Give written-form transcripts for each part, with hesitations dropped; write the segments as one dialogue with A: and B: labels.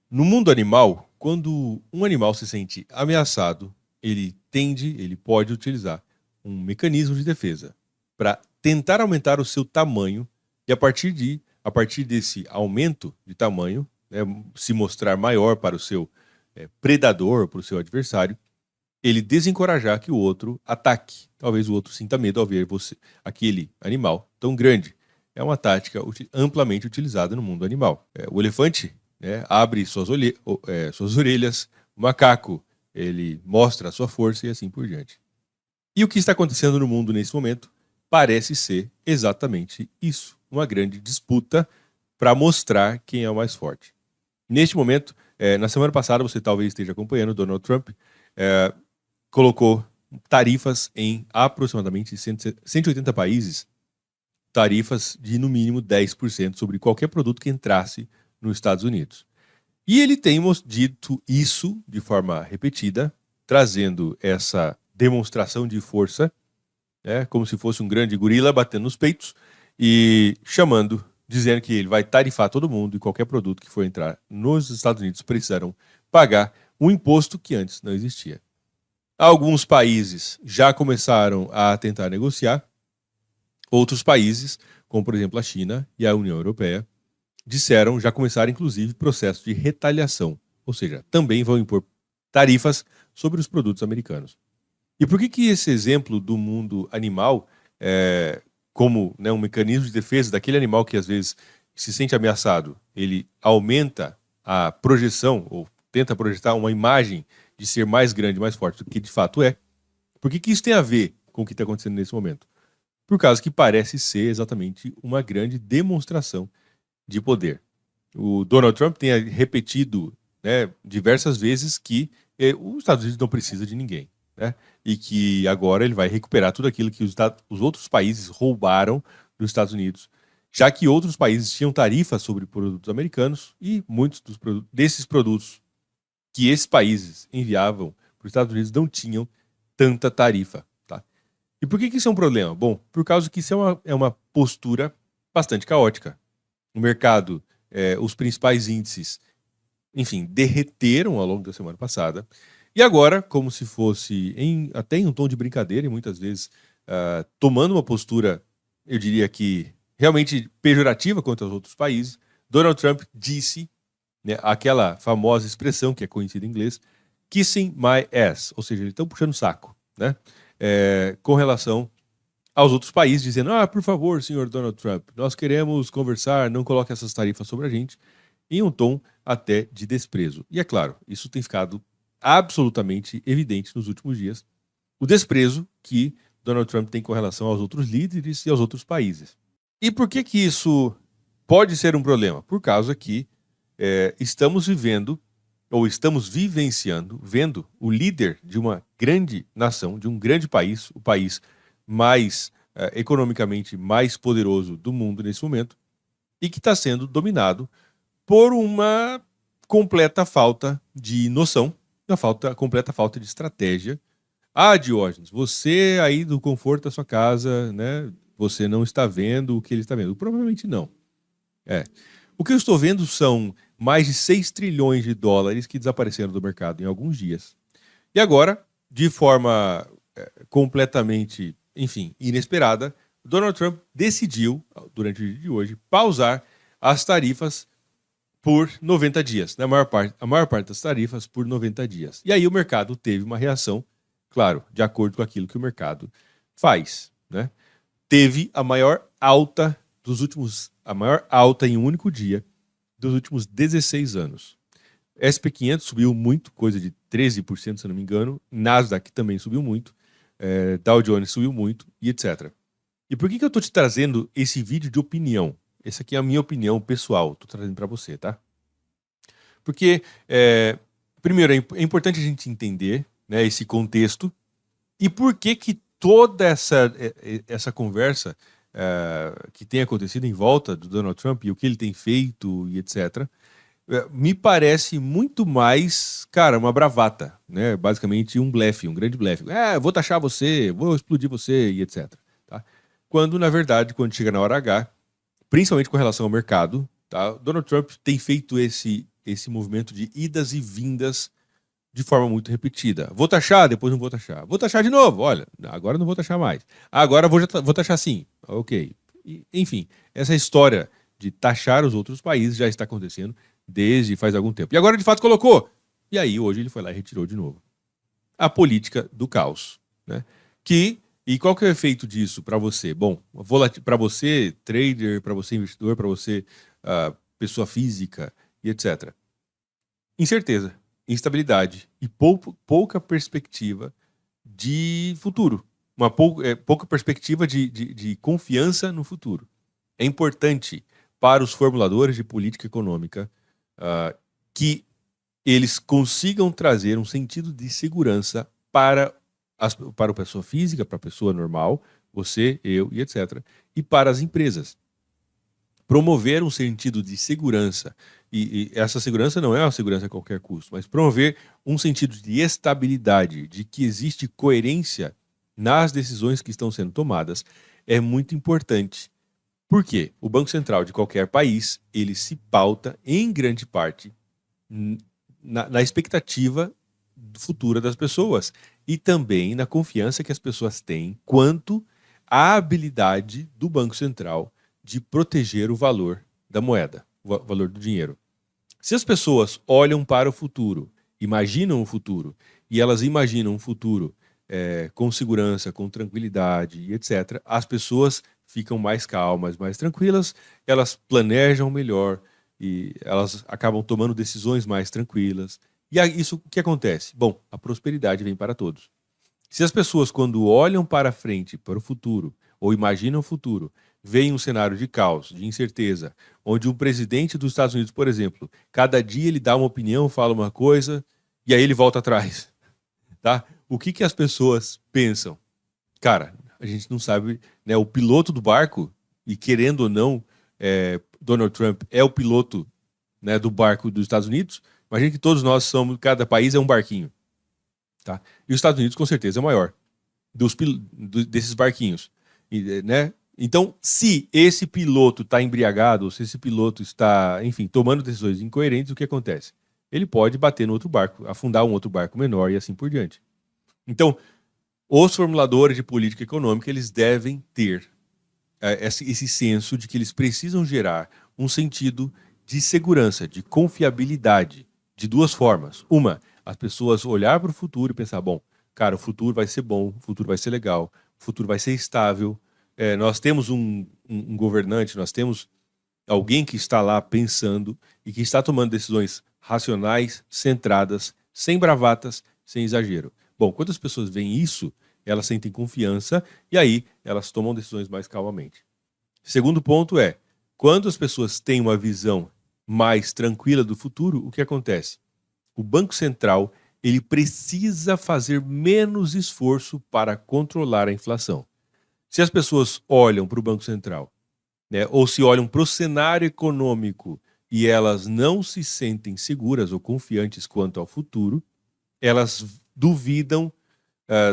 A: No mundo animal, quando um animal se sente ameaçado, ele pode utilizar um mecanismo de defesa para tentar aumentar o seu tamanho e a partir desse aumento de tamanho, né, se mostrar maior para o seu predador, para o seu adversário, ele desencorajar que o outro ataque. Talvez o outro sinta medo ao ver aquele animal tão grande. É uma tática amplamente utilizada no mundo animal. O elefante, né, abre suas orelhas, o macaco ele mostra a sua força e assim por diante. E o que está acontecendo no mundo nesse momento parece ser exatamente isso. Uma grande disputa para mostrar quem é o mais forte. Neste momento, na semana passada, você talvez esteja acompanhando, Donald Trump colocou tarifas em aproximadamente 180 países, tarifas de no mínimo 10% sobre qualquer produto que entrasse nos Estados Unidos. E ele tem dito isso de forma repetida, trazendo essa demonstração de força, né, como se fosse um grande gorila batendo nos peitos e dizendo que ele vai tarifar todo mundo e qualquer produto que for entrar nos Estados Unidos precisarão pagar um imposto que antes não existia. Alguns países já começaram a tentar negociar. Outros países, como por exemplo a China e a União Europeia, já começaram inclusive processo de retaliação, ou seja, também vão impor tarifas sobre os produtos americanos. E por que esse exemplo do mundo animal como, né, um mecanismo de defesa daquele animal que às vezes se sente ameaçado, ele aumenta a projeção ou tenta projetar uma imagem de ser mais grande, mais forte do que de fato é? Por que isso tem a ver com o que está acontecendo nesse momento? Por causa que parece ser exatamente uma grande demonstração de poder. O Donald Trump tem repetido, né, diversas vezes que os Estados Unidos não precisa de ninguém, né, e que agora ele vai recuperar tudo aquilo que os outros países roubaram dos Estados Unidos, já que outros países tinham tarifas sobre produtos americanos e muitos desses produtos que esses países enviavam para os Estados Unidos não tinham tanta tarifa. Tá? E por que isso é um problema? Bom, por causa que isso é uma postura bastante caótica. No mercado, os principais índices, enfim, derreteram ao longo da semana passada. E agora, como se fosse até em um tom de brincadeira e muitas vezes tomando uma postura, eu diria que realmente pejorativa contra os outros países, Donald Trump disse, né, aquela famosa expressão que é conhecida em inglês, kissing my ass, ou seja, eles estão puxando o saco, né, com relação aos outros países, dizendo, por favor, senhor Donald Trump, nós queremos conversar, não coloque essas tarifas sobre a gente, em um tom até de desprezo. E é claro, isso tem ficado absolutamente evidente nos últimos dias, o desprezo que Donald Trump tem com relação aos outros líderes e aos outros países. E por que isso pode ser um problema? Por causa que estamos vendo o líder de uma grande nação, de um grande país, o país mais economicamente mais poderoso do mundo nesse momento, e que está sendo dominado por uma completa falta de noção, completa falta de estratégia. Diógenes, você aí do conforto da sua casa, né? Você não está vendo o que ele está vendo. Provavelmente não. O que eu estou vendo são mais de 6 trilhões de dólares que desapareceram do mercado em alguns dias. E agora, de forma completamente, enfim, inesperada, Donald Trump decidiu, durante o dia de hoje, pausar as tarifas por 90 dias. Né? A maior parte das tarifas por 90 dias. E aí o mercado teve uma reação, claro, de acordo com aquilo que o mercado faz. Né? Teve a maior alta em um único dia dos últimos 16 anos. SP500 subiu muito, coisa de 13%, se não me engano. Nasdaq também subiu muito. Dow Jones subiu muito, e etc. E por que eu estou te trazendo esse vídeo de opinião? Essa aqui é a minha opinião pessoal, estou trazendo para você, tá? Porque, primeiro, é importante a gente entender, né, esse contexto e por que toda essa conversa que tem acontecido em volta do Donald Trump e o que ele tem feito e etc., me parece muito mais, cara, uma bravata, né? Basicamente um blefe, um grande blefe. Vou taxar você, vou explodir você e etc. Tá? Quando, na verdade, quando chega na hora H, principalmente com relação ao mercado, tá? Donald Trump tem feito esse esse movimento de idas e vindas de forma muito repetida. Vou taxar, depois não vou taxar. Vou taxar de novo, olha, agora não vou taxar mais. Agora vou taxar sim. Ok. Enfim, essa história de taxar os outros países já está acontecendo desde faz algum tempo. E agora, de fato, colocou. E aí, hoje, ele foi lá e retirou de novo. A política do caos. Né? E qual que é o efeito disso para você? Bom, para você, trader, para você, investidor, para você, pessoa física e etc. Incerteza, instabilidade e pouca perspectiva de futuro. Pouca perspectiva de confiança no futuro. É importante para os formuladores de política econômica que eles consigam trazer um sentido de segurança para a pessoa física, para a pessoa normal, você, eu e etc., e para as empresas. Promover um sentido de segurança, e essa segurança não é uma segurança a qualquer custo, mas promover um sentido de estabilidade, de que existe coerência nas decisões que estão sendo tomadas, é muito importante. Por quê? O Banco Central de qualquer país, ele se pauta, em grande parte, na expectativa futura das pessoas e também na confiança que as pessoas têm quanto à habilidade do Banco Central de proteger o valor da moeda, o valor do dinheiro. Se as pessoas olham para o futuro, imaginam o futuro, e elas imaginam um futuro com segurança, com tranquilidade e etc., as pessoas ficam mais calmas, mais tranquilas, elas planejam melhor e elas acabam tomando decisões mais tranquilas. E isso o que acontece? Bom, a prosperidade vem para todos. Se as pessoas, quando olham para frente, para o futuro, ou imaginam o futuro, veem um cenário de caos, de incerteza, onde um presidente dos Estados Unidos, por exemplo, cada dia ele dá uma opinião, fala uma coisa, e aí ele volta atrás. Tá? O que as pessoas pensam? Cara, a gente não sabe, né? O piloto do barco, e querendo ou não, Donald Trump é o piloto, né, do barco dos Estados Unidos. Imagina que todos nós somos, cada país é um barquinho. Tá? E os Estados Unidos, com certeza, é o maior desses barquinhos. Né? Então, se esse piloto está embriagado, ou se esse piloto está, enfim, tomando decisões incoerentes, o que acontece? Ele pode bater no outro barco, afundar um outro barco menor e assim por diante. Então, os formuladores de política econômica, eles devem ter esse senso de que eles precisam gerar um sentido de segurança, de confiabilidade, de duas formas. Uma, as pessoas olhar para o futuro e pensar, bom, cara, o futuro vai ser bom, o futuro vai ser legal, o futuro vai ser estável. Nós temos um governante, nós temos alguém que está lá pensando e que está tomando decisões racionais, centradas, sem bravatas, sem exagero. Bom, quando as pessoas veem isso, elas sentem confiança e aí elas tomam decisões mais calmamente. Segundo ponto é, quando as pessoas têm uma visão mais tranquila do futuro, o que acontece? O Banco Central ele precisa fazer menos esforço para controlar a inflação. Se as pessoas olham para o Banco Central, né, ou se olham para o cenário econômico e elas não se sentem seguras ou confiantes quanto ao futuro, elas duvidam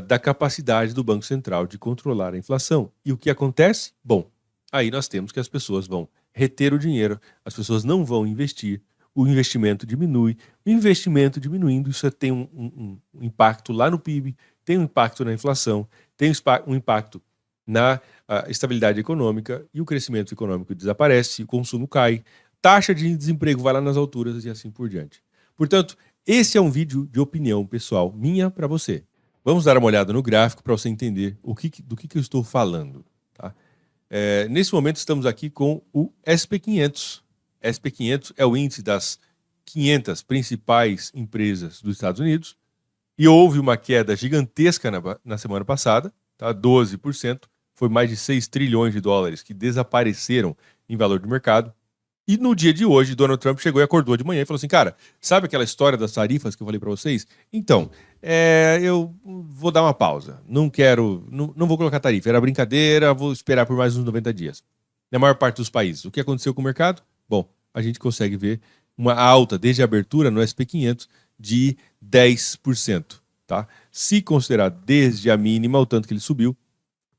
A: da capacidade do Banco Central de controlar a inflação. E o que acontece? Bom, aí nós temos que as pessoas vão reter o dinheiro, as pessoas não vão investir, o investimento diminui, o investimento diminuindo, isso tem um impacto lá no PIB, tem um impacto na inflação, tem um impacto na estabilidade econômica e o crescimento econômico desaparece, o consumo cai, taxa de desemprego vai lá nas alturas e assim por diante. Portanto, esse é um vídeo de opinião pessoal minha para você. Vamos dar uma olhada no gráfico para você entender do que eu estou falando. Tá? Nesse momento estamos aqui com o SP500. SP500 é o índice das 500 principais empresas dos Estados Unidos e houve uma queda gigantesca na semana passada, tá? 12%, foi mais de 6 trilhões de dólares que desapareceram em valor de mercado. E no dia de hoje, Donald Trump chegou e acordou de manhã e falou assim, cara, sabe aquela história das tarifas que eu falei para vocês? Então, eu vou dar uma pausa. Não vou colocar tarifa. Era brincadeira, vou esperar por mais uns 90 dias. Na maior parte dos países. O que aconteceu com o mercado? Bom, a gente consegue ver uma alta desde a abertura no SP500 de 10%. Tá? Se considerar desde a mínima, o tanto que ele subiu,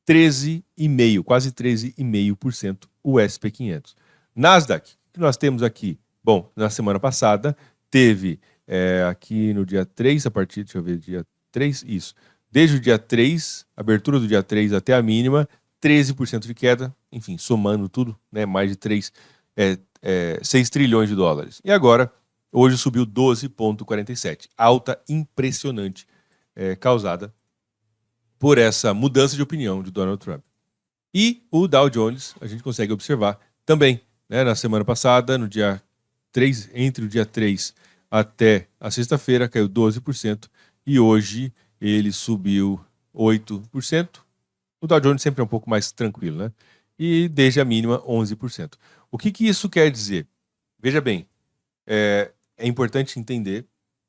A: 13,5%, quase 13,5% o SP500. Nasdaq, que nós temos aqui Bom, na semana passada teve aqui no dia 3, a partir, deixa eu ver, dia 3, isso. Desde o dia 3, abertura do dia 3 até a mínima, 13% de queda, enfim, somando tudo, né, mais de 6 trilhões de dólares. E agora, hoje subiu 12,47, alta impressionante causada por essa mudança de opinião de Donald Trump. E o Dow Jones, a gente consegue observar também, né, na semana passada, no dia 3, entre o dia 3 até a sexta-feira, caiu 12%, e hoje ele subiu 8%. O Dow Jones sempre é um pouco mais tranquilo, né? E desde a mínima, 11%. O que isso quer dizer? Veja bem, é importante entender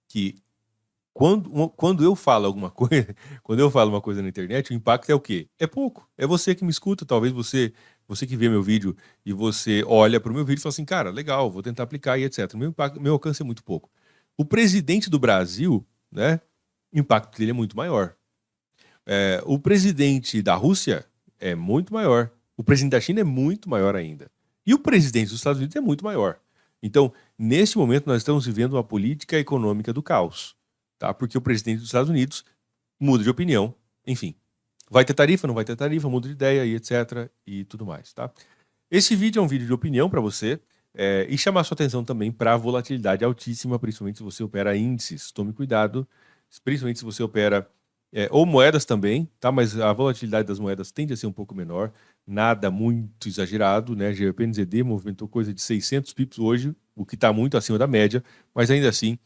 A: que quando eu falo alguma coisa, quando eu falo uma coisa na internet, o impacto é o quê? É pouco. É você que me escuta, talvez você que vê meu vídeo e você olha para o meu vídeo e fala assim, cara, legal, vou tentar aplicar e etc. Meu alcance é muito pouco. O presidente do Brasil, né, o impacto dele é muito maior. O presidente da Rússia é muito maior. O presidente da China é muito maior ainda. E o presidente dos Estados Unidos é muito maior. Então, neste momento, nós estamos vivendo uma política econômica do caos. Tá? Porque o presidente dos Estados Unidos muda de opinião, enfim. Vai ter tarifa, não vai ter tarifa, muda de ideia e etc. e tudo mais, tá? Esse vídeo é um vídeo de opinião para você e chamar sua atenção também para a volatilidade altíssima, principalmente se você opera índices. Tome cuidado, principalmente se você opera ou moedas também, tá? Mas a volatilidade das moedas tende a ser um pouco menor, nada muito exagerado, né? GBP/NZD movimentou coisa de 600 pips hoje, o que está muito acima da média, mas ainda assim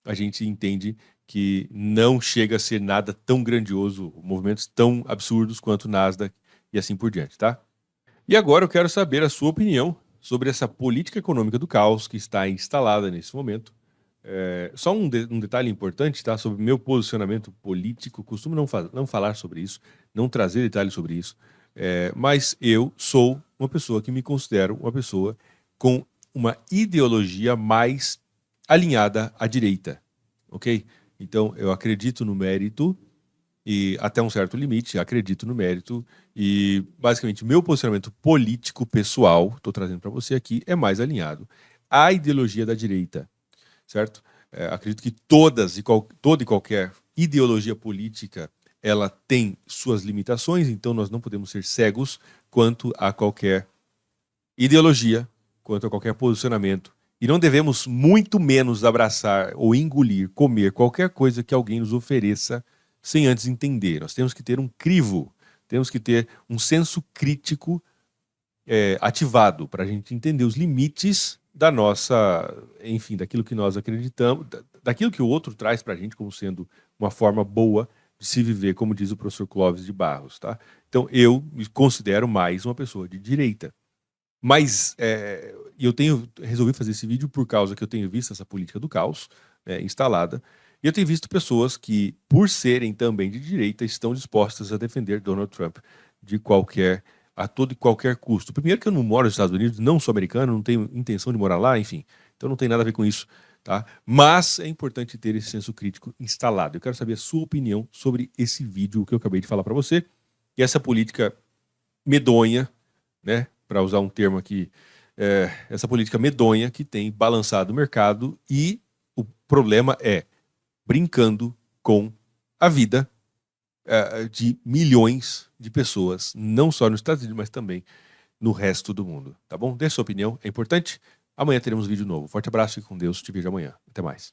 A: a gente entende que não chega a ser nada tão grandioso, movimentos tão absurdos quanto o Nasdaq e assim por diante, tá? E agora eu quero saber a sua opinião sobre essa política econômica do caos que está instalada nesse momento. Só um detalhe importante, tá? Sobre meu posicionamento político, costumo não falar sobre isso, não trazer detalhes sobre isso, mas eu sou uma pessoa que me considero uma pessoa com uma ideologia mais alinhada à direita, ok? Então, eu acredito no mérito e até um certo limite, acredito no mérito e, basicamente, meu posicionamento político pessoal, estou trazendo para você aqui, é mais alinhado à ideologia da direita, certo? Acredito que toda e qualquer ideologia política, ela tem suas limitações, então nós não podemos ser cegos quanto a qualquer ideologia, quanto a qualquer posicionamento. E não devemos muito menos abraçar ou engolir, comer qualquer coisa que alguém nos ofereça sem antes entender. Nós temos que ter um crivo, temos que ter um senso crítico ativado para a gente entender os limites da nossa, enfim, daquilo que nós acreditamos, daquilo que o outro traz para a gente como sendo uma forma boa de se viver, como diz o professor Clóvis de Barros, tá? Então eu me considero mais uma pessoa de direita. Mas eu resolvi fazer esse vídeo por causa que eu tenho visto essa política do caos instalada, e eu tenho visto pessoas que, por serem também de direita, estão dispostas a defender Donald Trump a todo e qualquer custo. Primeiro que eu não moro nos Estados Unidos, não sou americano, não tenho intenção de morar lá, enfim, então não tem nada a ver com isso, tá? Mas é importante ter esse senso crítico instalado. Eu quero saber a sua opinião sobre esse vídeo que eu acabei de falar para você, e essa política medonha, né? Para usar um termo aqui, essa política medonha que tem balançado o mercado, e o problema é brincando com a vida de milhões de pessoas, não só nos Estados Unidos, mas também no resto do mundo, tá bom? Dê sua opinião, é importante. Amanhã teremos vídeo novo. Forte abraço, fique com Deus, te vejo amanhã. Até mais.